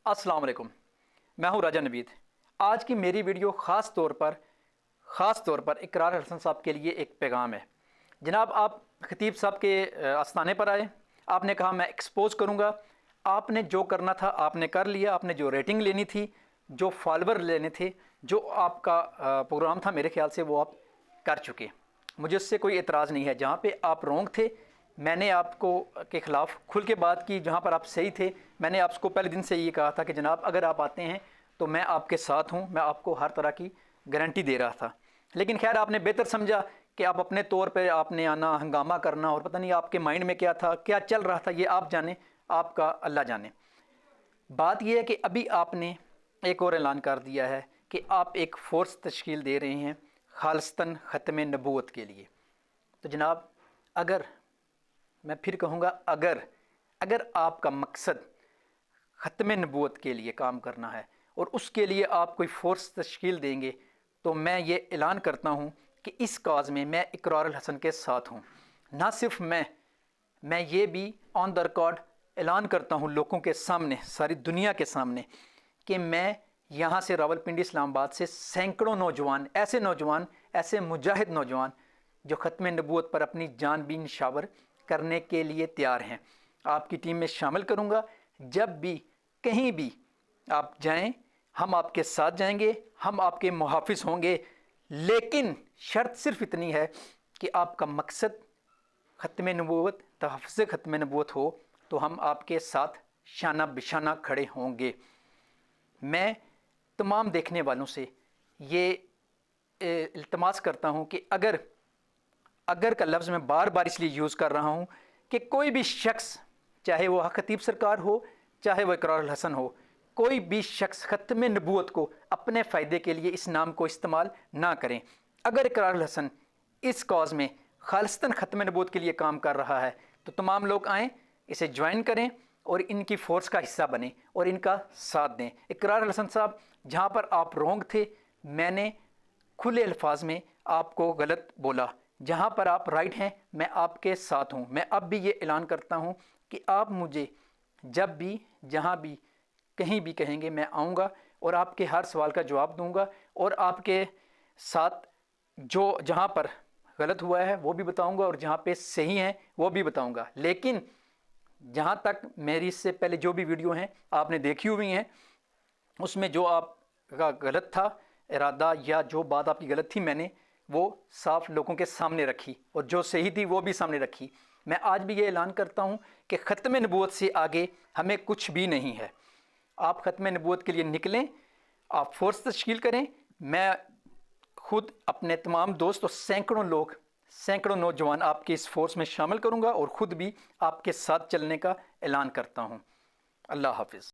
अस्सलाम वालेकुम। मैं हूं राजा नवीद। आज की मेरी वीडियो ख़ास तौर पर इकरार हसन साहब के लिए एक पैगाम है। जनाब, आप खतीब साहब के आस्थाने पर आए, आपने कहा मैं एक्सपोज करूंगा। आपने जो करना था आपने कर लिया। आपने जो रेटिंग लेनी थी, जो फॉलोवर लेने थे, जो आपका प्रोग्राम था, मेरे ख्याल से वो आप कर चुके। मुझे उससे कोई एतराज़ नहीं है। जहाँ पे आप रॉन्ग थे, मैंने आपको के ख़िलाफ़ खुल के बात की। जहाँ पर आप सही थे, मैंने आपको पहले दिन से ये कहा था कि जनाब अगर आप आते हैं तो मैं आपके साथ हूँ, मैं आपको हर तरह की गारंटी दे रहा था। लेकिन खैर, आपने बेहतर समझा कि आप अपने तौर पे आपने आना, हंगामा करना, और पता नहीं आपके माइंड में क्या था, क्या चल रहा था, ये आप जाने, आपका अल्लाह जाने। बात यह है कि अभी आपने एक और ऐलान कर दिया है कि आप एक फ़ोर्स तश्कील दे रहे हैं खालिस्तन ख़त्म नबूवत के लिए। तो जनाब, अगर मैं फिर कहूँगा, अगर आपका मकसद ख़त्म नबूवत के लिए काम करना है और उसके लिए आप कोई फ़ोर्स तश्कील देंगे, तो मैं ये ऐलान करता हूँ कि इस काज में मैं इकरार हसन के साथ हूँ। ना सिर्फ मैं ये भी ऑन द रिकॉर्ड ऐलान करता हूँ लोगों के सामने, सारी दुनिया के सामने, कि मैं यहाँ से रावलपिंडी इस्लामाबाद से सैकड़ों नौजवान, ऐसे मुजाहिद नौजवान जो ख़त्म नबूवत पर अपनी जान भी निशावर करने के लिए तैयार हैं, आपकी टीम में शामिल करूँगा। जब भी कहीं भी आप जाएं, हम आपके साथ जाएंगे, हम आपके मुहाफ़िज़ होंगे। लेकिन शर्त सिर्फ इतनी है कि आपका मकसद ख़त्म नबूवत, तहफ़्फ़ुज़ ख़त्म नबूवत हो, तो हम आपके साथ शाना बिशाना खड़े होंगे। मैं तमाम देखने वालों से ये इल्तमास करता हूँ कि अगर का लफ्ज़ मैं बार बार इसलिए यूज़ कर रहा हूँ कि कोई भी शख्स, चाहे वो खतीब सरकार हो, चाहे वो इकरार हसन हो, कोई भी शख्स ख़त्म नबूवत को अपने फ़ायदे के लिए इस नाम को इस्तेमाल ना करें। अगर इकरार हसन इस कॉज में खालिस्तन ख़त्म नबूवत के लिए काम कर रहा है, तो तमाम लोग आएँ, इसे ज्वाइन करें और इनकी फ़ोर्स का हिस्सा बने और इनका साथ दें। इकरार हसन साहब, जहाँ पर आप रॉन्ग थे, मैंने खुले अल्फाज में आपको गलत बोला। जहाँ पर आप राइट हैं, मैं आपके साथ हूँ। मैं अब भी ये ऐलान करता हूँ कि आप मुझे जब भी, जहाँ भी, कहीं भी कहेंगे, मैं आऊँगा और आपके हर सवाल का जवाब दूँगा और आपके साथ जो जहाँ पर गलत हुआ है वो भी बताऊँगा और जहाँ पे सही है वो भी बताऊँगा। लेकिन जहाँ तक मेरी इससे पहले जो भी वीडियो हैं आपने देखी हुई हैं, उसमें जो आपका गलत था इरादा या जो बात आपकी गलत थी, मैंने वो साफ लोगों के सामने रखी और जो सही थी वो भी सामने रखी। मैं आज भी ये ऐलान करता हूँ कि ख़त्म नबूवत से आगे हमें कुछ भी नहीं है। आप ख़त्म नबूवत के लिए निकलें, आप फ़ोर्स तश्कील करें। मैं खुद अपने तमाम दोस्त और सैकड़ों नौजवान आपके इस फ़ोर्स में शामिल करूँगा और ख़ुद भी आपके साथ चलने का ऐलान करता हूँ। अल्लाह हाफ़िज़।